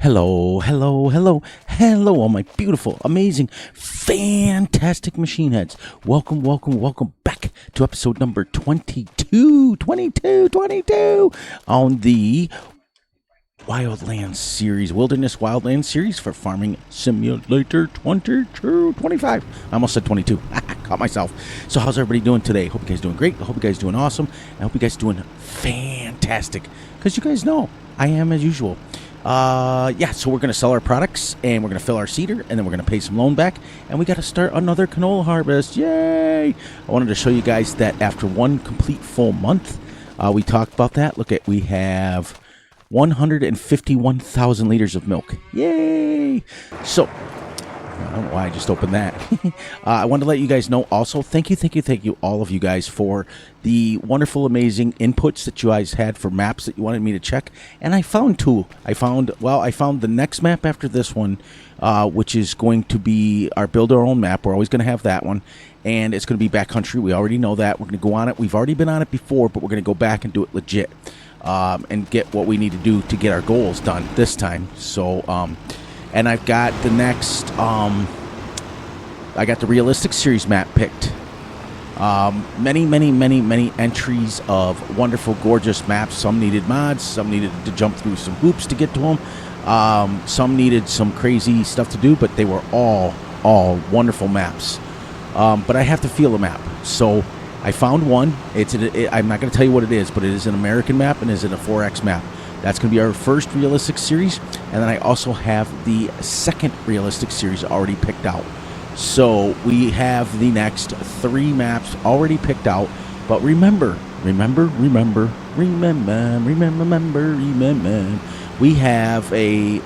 Hello, hello, hello, hello, all my beautiful, amazing, fantastic machine heads. Welcome, welcome, welcome back to episode number 22 on the Wildlands series, Wildlands series for Farming Simulator 25. I almost said 22. Caught myself. So how's everybody doing today? Hope you guys doing great. I hope you guys doing awesome. I hope you guys doing fantastic. Because you guys know I am as usual. So we're going to sell our products, and we're going to fill our seeder, and then we're going to pay some loan back, and we got to start another canola harvest. Yay! I wanted to show you guys that after one complete full month, we talked about that. Look at, we have 151,000 liters of milk. Yay! So, I don't know why I just opened that. I wanted to let you guys know also, thank you, all of you guys, for the wonderful, amazing inputs that you guys had for maps that you wanted me to check. And I found two. I found the next map after this one, which is going to be our build our own map. We're always going to have that one. And it's going to be backcountry. We already know that. We're going to go on it. We've already been on it before, but we're going to go back and do it legit. And get what we need to do to get our goals done this time. So, and I've got the next, I got the realistic series map picked. Many entries of wonderful, gorgeous maps. Some needed mods, some needed to jump through some hoops to get to them. Some needed some crazy stuff to do, but they were all wonderful maps. But I have to feel a map. So I found one. I'm not going to tell you what it is, but it is an American map and is it a 4X map. That's going to be our first realistic series, and then I also have the second realistic series already picked out. So we have the next three maps already picked out, but remember, we have a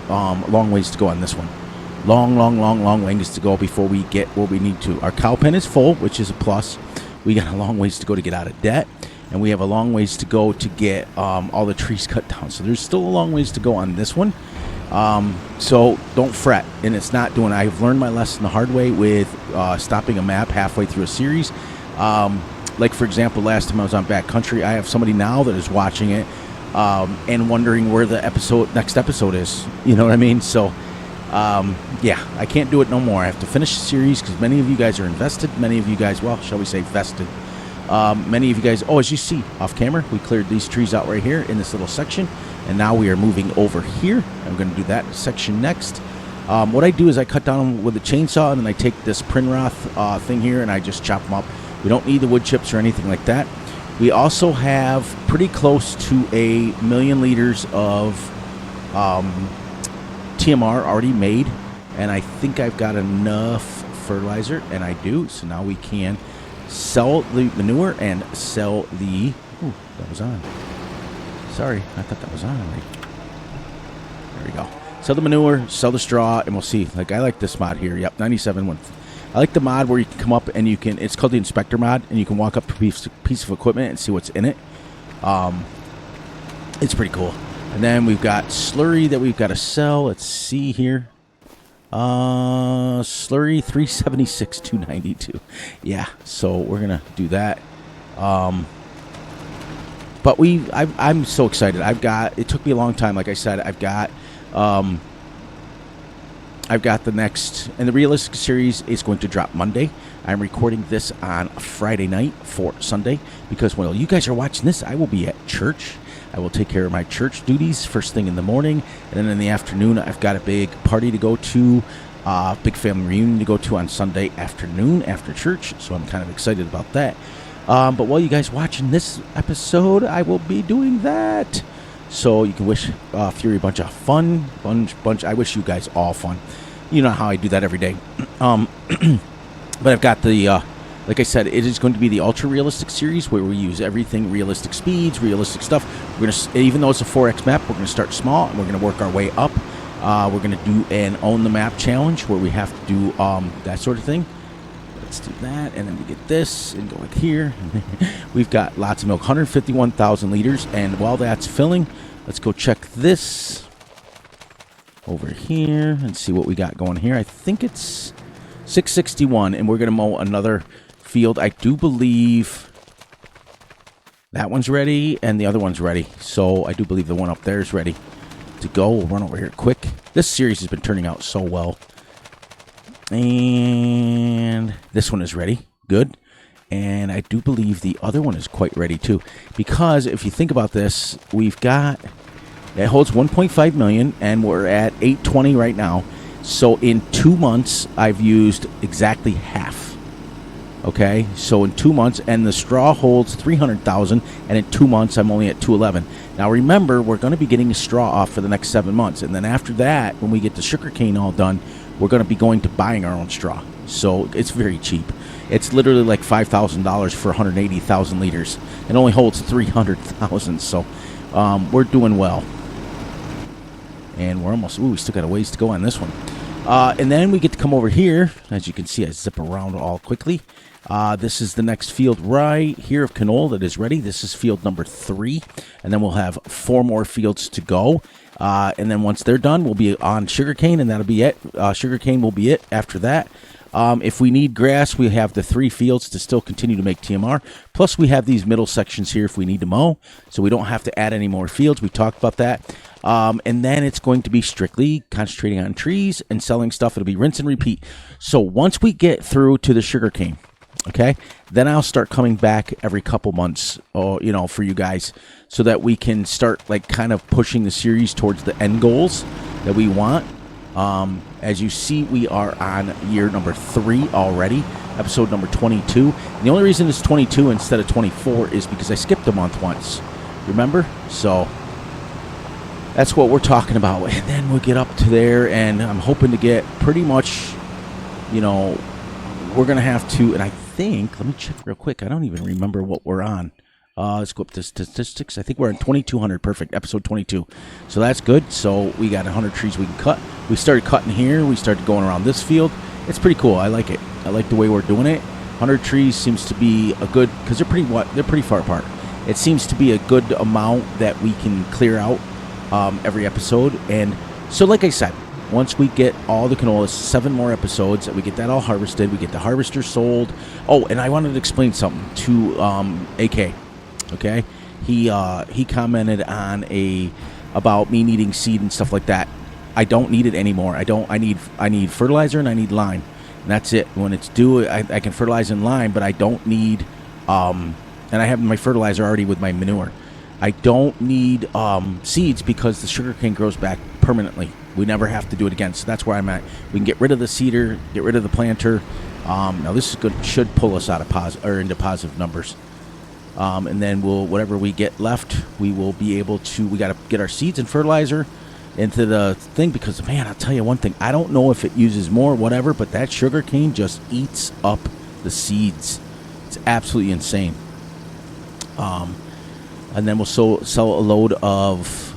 long ways to go on this one. Long ways to go before we get where we need to. Our cow pen is full, which is a plus. We got a long ways to go to get out of debt. And we have a long ways to go to get all the trees cut down. So there's still a long ways to go on this one. So don't fret. And it's not doing... I've learned my lesson the hard way with stopping a map halfway through a series. Like, for example, last time I was on Backcountry, I have somebody now that is watching it and wondering where the next episode is. You know what I mean? So, I can't do it no more. I have to finish the series because many of you guys are invested. Many of you guys, well, shall we say vested. Many of you guys, as you see off camera, we cleared these trees out right here in this little section, and now we are moving over here. I'm going to do that section next. What I do is I cut down with a chainsaw, and then I take this Prinroth thing here, and I just chop them up. We don't need the wood chips or anything like that. We also have pretty close to 1 million liters of TMR already made, and I think I've got enough fertilizer, and I do, so now we can sell the manure and sell the... Ooh, that was on. Sorry, I thought that was on. There we go. Sell the manure, sell the straw, and we'll see. Like, I like this mod here. Yep, 97. I like the mod where you can come up and you can... It's called the Inspector mod, and you can walk up to a piece of equipment and see what's in it. It's pretty cool. And then we've got slurry that we've got to sell. Let's see here. Slurry 376 292. Yeah, so we're gonna do that. But I'm so excited. It took me a long time. Like I said, I've got the next, and the realistic series is going to drop Monday. I'm recording this on Friday night for Sunday because while you guys are watching this, I will be at church. I will take care of my church duties first thing in the morning, and then in the afternoon, I've got a big party to go to, big family reunion to go to on Sunday afternoon after church, so I'm kind of excited about that. But while you guys watching this episode, I will be doing that. So you can wish Fury a bunch of fun, I wish you guys all fun. You know how I do that every day. But I've got the... like I said, it is going to be the ultra realistic series where we use everything realistic speeds, realistic stuff. We're gonna, even though it's a 4X map, we're going to start small and we're going to work our way up. We're going to do an own the map challenge where we have to do that sort of thing. Let's do that, and then we get this and go like here. We've got lots of milk, 151,000 liters, and while that's filling, let's go check this over here and see what we got going here. I think it's 661, and we're going to mow another field. I do believe that one's ready and the other one's ready, so I do believe the one up there is ready to go. We'll run over here quick. This series has been turning out so well. And this one is ready. Good. And I do believe the other one is quite ready too. Because if you think about this, we've got... It holds 1.5 million, and we're at 820 right now. So in 2 months, I've used exactly half. Okay, so in 2 months, and the straw holds 300,000, and in 2 months, I'm only at 211. Now remember, we're going to be getting a straw off for the next 7 months, and then after that, when we get the sugarcane all done, we're going to be going to buying our own straw. So it's very cheap. It's literally like $5,000 for 180,000 liters. It only holds 300,000, so we're doing well. And we're almost, we still got a ways to go on this one. And then we get to come over here. As you can see, I zip around all quickly. This is the next field right here of canola that is ready. This is field number 3. And then we'll have 4 more fields to go. And then once they're done, we'll be on sugarcane, and that'll be it. Sugarcane will be it after that. If we need grass, we have the 3 fields to still continue to make TMR. Plus, we have these middle sections here if we need to mow, so we don't have to add any more fields. We talked about that. And then it's going to be strictly concentrating on trees and selling stuff. It'll be rinse and repeat. So once we get through to the sugarcane, okay, then I'll start coming back every couple months, for you guys, so that we can start like kind of pushing the series towards the end goals that we want. As you see, we are on year number 3 already, episode number 22. And the only reason it's 22 instead of 24 is because I skipped a month once. Remember? So that's what we're talking about. And then we'll get up to there, and I'm hoping to get pretty much, we're going to have to, and I think, let me check real quick. I don't even remember what we're on. Let's go up to statistics. I think we're on 2,200. Perfect. Episode 22. So that's good. So we got 100 trees we can cut. We started cutting here. We started going around this field. It's pretty cool. I like it. I like the way we're doing it. 100 trees seems to be a good, because they're pretty far apart. It seems to be a good amount that we can clear out every episode. And so like I said, once we get all the canola, 7 more episodes, we get that all harvested. We get the harvester sold. Oh, and I wanted to explain something to AK. Okay, he commented on about me needing seed and stuff like that. I don't need it anymore. I need fertilizer and I need lime, and that's it. When it's due, I can fertilize in lime, but I don't need and I have my fertilizer already with my manure. I don't need seeds because the sugarcane grows back permanently. We never have to do it again. So that's where I'm at. We can get rid of the seeder, get rid of the planter. Now this is good. Should pull us out of into positive numbers. And then whatever we get left, we will be able to, we got to get our seeds and fertilizer into the thing, because, man, I'll tell you one thing. I don't know if it uses more, whatever, but that sugar cane just eats up the seeds. It's absolutely insane. And then we'll sell a load of,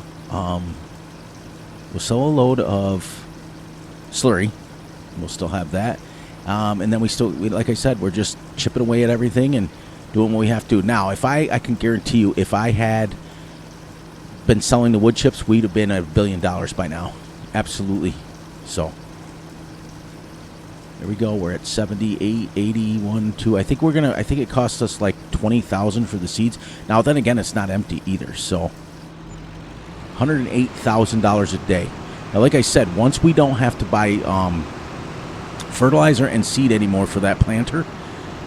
slurry. We'll still have that. And then like I said, we're just chipping away at everything and doing what we have to. Now, if I can guarantee you, if I had been selling the wood chips, we'd have been $1 billion by now. Absolutely. So, there we go. We're at 78, 81, 2. I think it costs us like $20,000 for the seeds. Now, then again, it's not empty either. So, $108,000 a day. Now, like I said, once we don't have to buy fertilizer and seed anymore for that planter,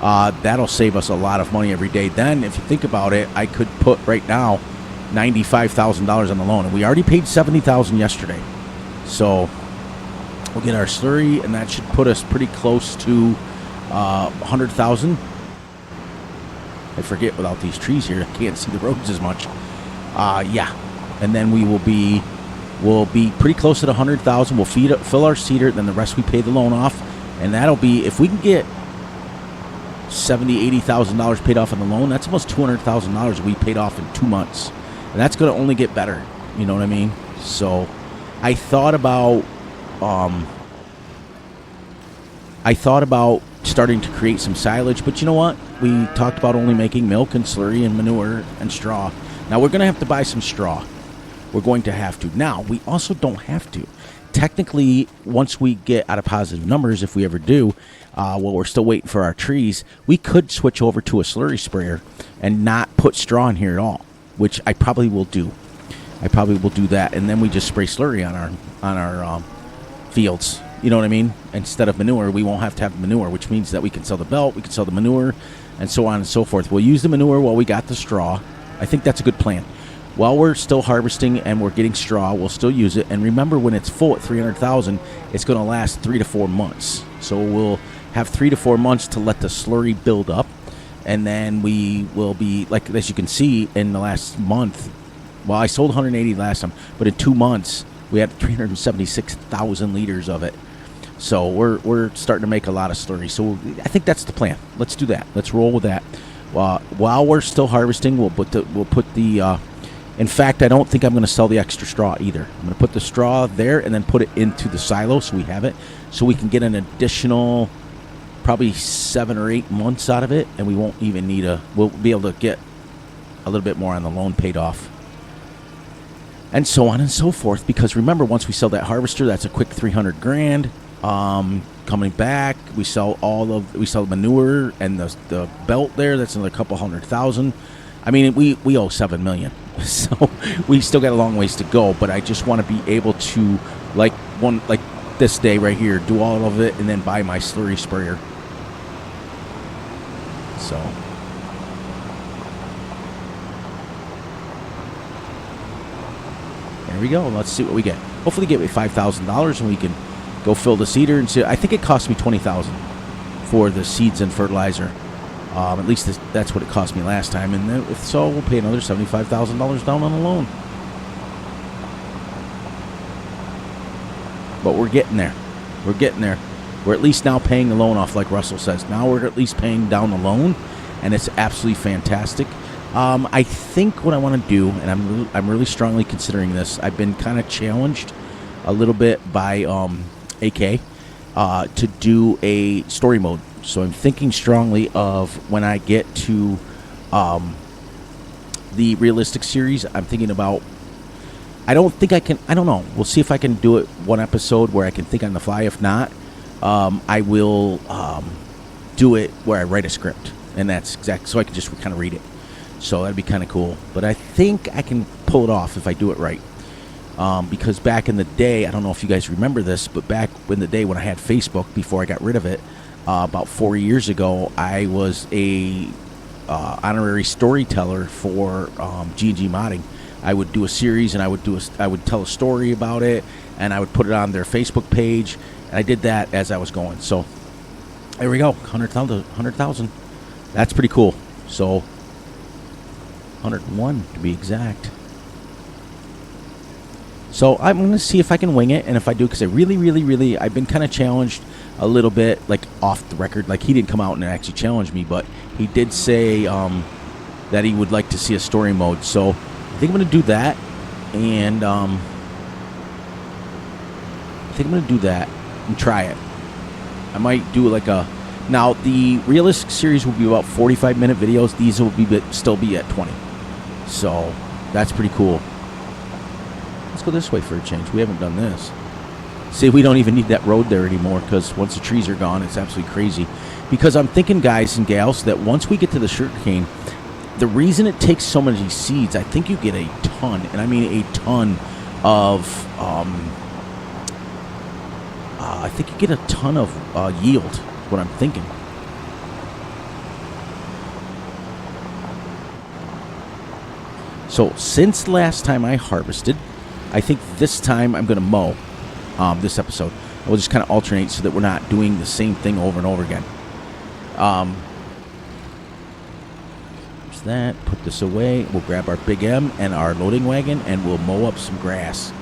that'll save us a lot of money every day. Then, if you think about it, I could put right now $95,000 on the loan, and we already paid $70,000 yesterday. So we'll get our slurry, and that should put us pretty close to $100,000. I forget without these trees here, I can't see the roads as much. Yeah, and then we'll be pretty close at $100,000. We'll fill our seeder, then the rest we pay the loan off, and that'll be, if we can get $70,000, $80,000 paid off on the loan, that's almost $200,000 we paid off in 2 months. And that's going to only get better. You know what I mean? So I thought about starting to create some silage, but you know what? We talked about only making milk and slurry and manure and straw. Now we're going to have to buy some straw. We're going to have to. Now, we also don't have to. Technically, once we get out of positive numbers, if we ever do, while we're still waiting for our trees, we could switch over to a slurry sprayer and not put straw in here at all, which I probably will do. I probably will do that, and then we just spray slurry on our fields. You know what I mean? Instead of manure, we won't have to have manure, which means that we can sell the belt, we can sell the manure, and so on and so forth. We'll use the manure while we got the straw. I think that's a good plan. While we're still harvesting and we're getting straw, we'll still use it. And remember, when it's full at 300,000, it's going to last 3 to 4 months. So we'll have 3 to 4 months to let the slurry build up, and then we will be, like, as you can see, in the last month. Well, I sold 180 last time, but in 2 months we had 376,000 liters of it. So we're starting to make a lot of slurry. So I think that's the plan. Let's do that. Let's roll with that. While we're still harvesting, we'll put the. In fact, I don't think I'm going to sell the extra straw either. I'm going to put the straw there and then put it into the silo so we have it, so we can get an additional probably 7 or 8 months out of it, and we won't even need we'll be able to get a little bit more on the loan paid off, and so on and so forth. Because remember, once we sell that harvester, that's a quick 300 grand. Coming back, we sell the manure and the belt there. That's another couple $100,000. I mean, we owe $7 million, so we still got a long ways to go. But I just want to be able to, like this day right here, do all of it and then buy my slurry sprayer. So there we go. Let's see what we get. Hopefully, get me $5,000 and we can go fill the seeder and see. I think it cost me $20,000 for the seeds and fertilizer. At least that's what it cost me last time, and if so, we'll pay another $75,000 down on the loan. But we're getting there. We're getting there. We're at least now paying the loan off, like Russell says. Now we're at least paying down the loan, and it's absolutely fantastic. I think what I want to do, and I'm really strongly considering this. I've been kind of challenged a little bit by AK to do a story mode. So I'm thinking strongly of when I get to the realistic series. I'm thinking about. I don't think I can. I don't know. We'll see if I can do it one episode where I can think on the fly. If not, I will do it where I write a script, and that's exact. So I can just kind of read it. So that'd be kind of cool. But I think I can pull it off if I do it right. Because back in the day, I don't know if you guys remember this, but back in the day when I had Facebook, before I got rid of it, about 4 years ago, I was a honorary storyteller for G&G Modding. I would do a series, and I would tell a story about it, and I would put it on their Facebook page, and I did that as I was going. So there we go, 100,000. That's pretty cool. So 101 to be exact. So I'm going to see if I can wing it, and if I do, because I really, I've been kind of challenged a little bit, like off the record. Like, he didn't come out and actually challenge me, but he did say that he would like to see a story mode. So I think I'm going to do that, and I think I'm going to do that and try it. I might do like a. Now the realistic series will be about 45-minute videos. These will still be at 20. So that's pretty cool. Let's go this way for a change. We haven't done this. See, we don't even need that road there anymore, because once the trees are gone, it's absolutely crazy. Because I'm thinking, guys and gals, that once we get to the sugarcane, the reason it takes so many seeds, I think you get a ton, and I mean a ton of, I think you get a ton of yield, is what I'm thinking. So since last time I harvested, I think this time I'm going to mow this episode. We'll just kind of alternate so that we're not doing the same thing over and over again. There's that. Put this away. We'll grab our Big M and our loading wagon, and we'll mow up some grass.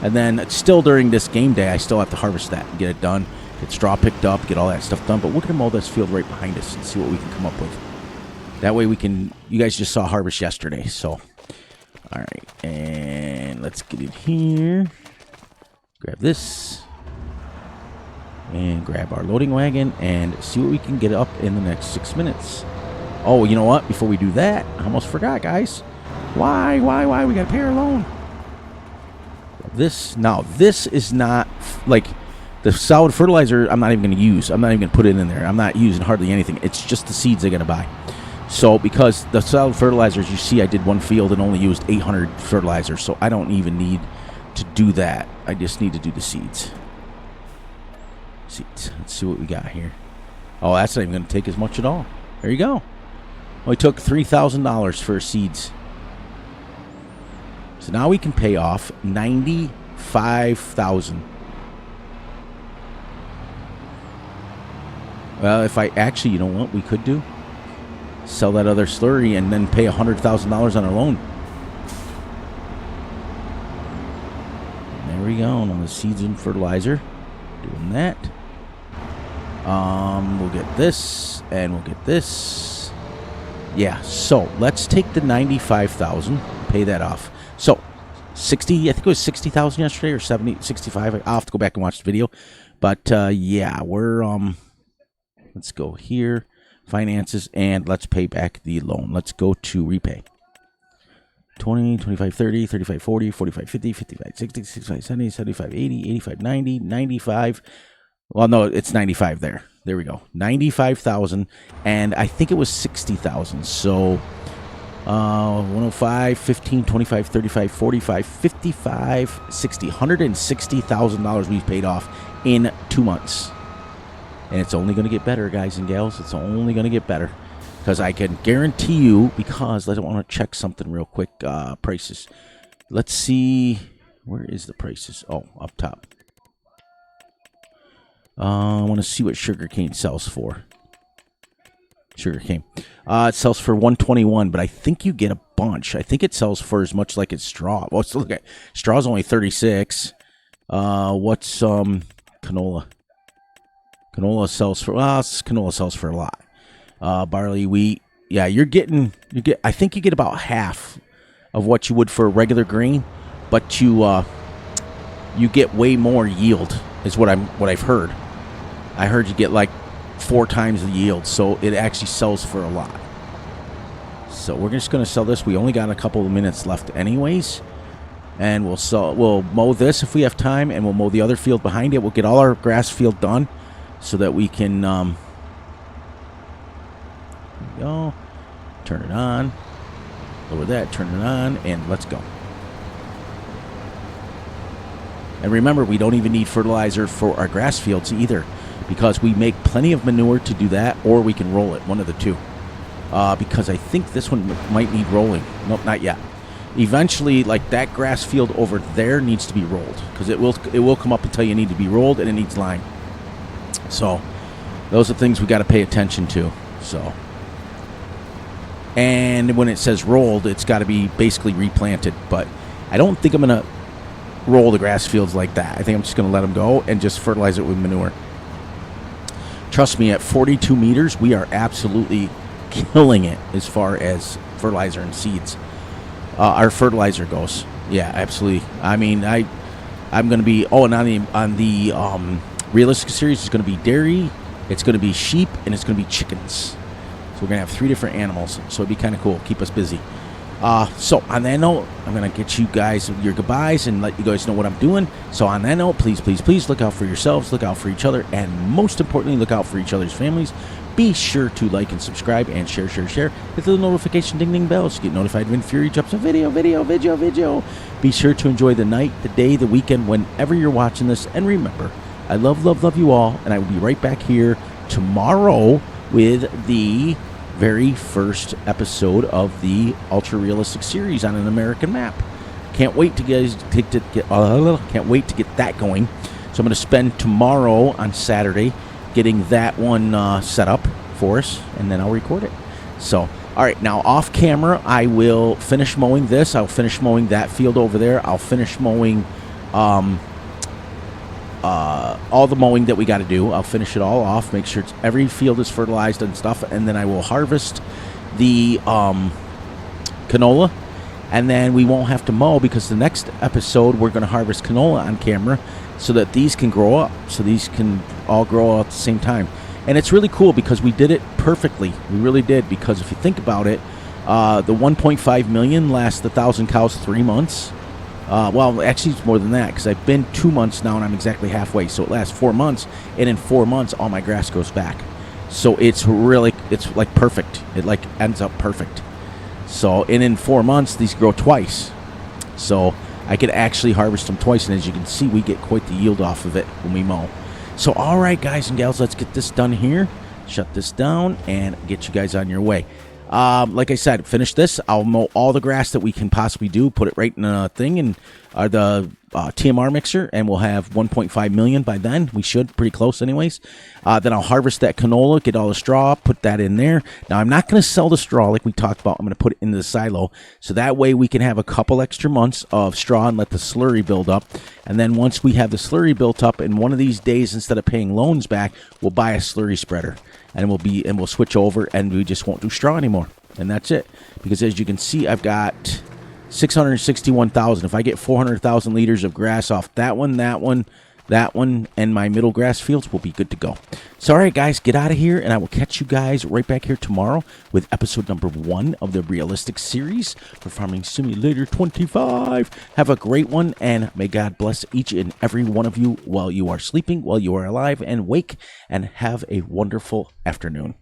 And then still during this game day, I still have to harvest that and get it done. Get straw picked up, get all that stuff done. But we're going to mow this field right behind us and see what we can come up with. That way we can. You guys just saw harvest yesterday, so. All right, and let's get in here. Grab this. And grab our loading wagon and see what we can get up in the next 6 minutes. Oh, you know what? Before we do that, I almost forgot, guys. Why? We got to pay our loan. This, now, this is not, like, the solid fertilizer I'm not even going to use. I'm not even going to put it in there. I'm not using hardly anything. It's just the seeds I'm going to buy. So because the solid fertilizers, you see I did one field and only used 800 fertilizer, so I don't even need to do that. I just need to do the seeds. Seeds. Let's see what we got here. Oh, that's not even going to take as much at all. There you go. Only took $3,000 for seeds. So now we can pay off $95,000. Well, if I actually, you know what we could do? Sell that other slurry and then pay $100,000 on our loan. There we go. On the seeds and fertilizer. Doing that. We'll get this and we'll get this. Yeah, so let's take the $95,000, pay that off. So 60, I think it was 60,000 yesterday or 70, 65. I'll have to go back and watch the video. But yeah, we're let's go here, finances, and let's pay back the loan. Let's go to repay. 20, 25, 30, 35, 40, 45, 50, 55, 60, 65, 70, 75, 80, 85, 90, 95. Well, no, it's 95 there. There we go. 95,000, and I think it was 60,000. So 105, 15, 25, 35, 45, 55, 60. $160,000 we've paid off in 2 months. And it's only going to get better, guys and gals. It's only going to get better. Because I can guarantee you, because I don't want to check something real quick, prices. Let's see. Where is the prices? Oh, up top. I want to see what sugarcane sells for. Sugarcane. It sells for $121, but I think you get a bunch. I think it sells for as much like it's straw. Well, let's look at straw's only $36. What's canola? Canola sells for canola sells for a lot. Barley, wheat. Yeah, I think you get about half of what you would for a regular grain, but you get way more yield is what I've heard. I heard you get like 4 times the yield, so it actually sells for a lot. So we're just going to sell this. We only got a couple of minutes left anyways, and we'll mow this if we have time, and we'll mow the other field behind it. We'll get all our grass field done so that we can there we go. Turn it on. Lower that, turn it on, and let's go. And remember, we don't even need fertilizer for our grass fields either, because we make plenty of manure to do that, or we can roll it, one of the two. Because I think this one might need rolling. Nope, not yet. Eventually, like that grass field over there needs to be rolled, because it will come up and tell you need to be rolled, and it needs lime. So those are things we got to pay attention to. So, and when it says rolled, it's got to be basically replanted. But I don't think I'm gonna roll the grass fields like that. I think I'm just gonna let them go and just fertilize it with manure. Trust me, at 42 meters, we are absolutely killing it as far as fertilizer and seeds. Our fertilizer goes. Yeah, absolutely. I mean, I'm going to be, and on the realistic series, it's going to be dairy, it's going to be sheep, and it's going to be chickens. So we're going to have 3 different animals. So it'd be kind of cool. Keep us busy. So on that note, I'm going to get you guys your goodbyes and let you guys know what I'm doing. So on that note, please, please, please look out for yourselves, look out for each other, and most importantly, look out for each other's families. Be sure to like and subscribe and share. Hit the notification ding bell so you get notified when Fury drops a video. Be sure to enjoy the night, the day, the weekend, whenever you're watching this. And remember, I love you all, and I will be right back here tomorrow with the very first episode of the ultra realistic series on an American map. Can't wait to get that going. So I'm going to spend tomorrow on Saturday getting that one set up for us, and then I'll record it. So, all right, now off camera, I will finish mowing this. I'll finish mowing that field over there. I'll finish mowing all the mowing that we got to do. I'll finish it all off, make sure every field is fertilized and stuff, and then I will harvest the canola, and then we won't have to mow, because the next episode we're going to harvest canola on camera so that these can grow up, so these can all grow at the same time. And it's really cool because we did it perfectly. We really did, because if you think about it, the 1.5 million lasts 1,000 cows 3 months. Well, actually, it's more than that, because I've been 2 months now, and I'm exactly halfway. So it lasts 4 months, and in 4 months, all my grass goes back. So it's really it's like perfect. It like ends up perfect. So, and in 4 months, these grow twice. So I could actually harvest them twice, and as you can see, we get quite the yield off of it when we mow. So, all right, guys and gals, let's get this done here. Shut this down and get you guys on your way. Like I said, finish this. I'll mow all the grass that we can possibly do, put it right in a thing, and the TMR mixer, and we'll have 1.5 million by then. We should, pretty close anyways. Then I'll harvest that canola, get all the straw, put that in there. Now, I'm not going to sell the straw like we talked about. I'm going to put it into the silo, so that way we can have a couple extra months of straw and let the slurry build up. And then once we have the slurry built up, in one of these days, instead of paying loans back, we'll buy a slurry spreader, and we'll switch over, and we just won't do straw anymore. And that's it. Because as you can see, I've got 661,000. If I get 400,000 liters of grass off that one, and my middle grass fields, will be good to go. So, all right, guys, get out of here, and I will catch you guys right back here tomorrow with episode number 1 of the Realistic series for Farming Simulator 25. Have a great one, and may God bless each and every one of you while you are sleeping, while you are alive and awake, and have a wonderful afternoon.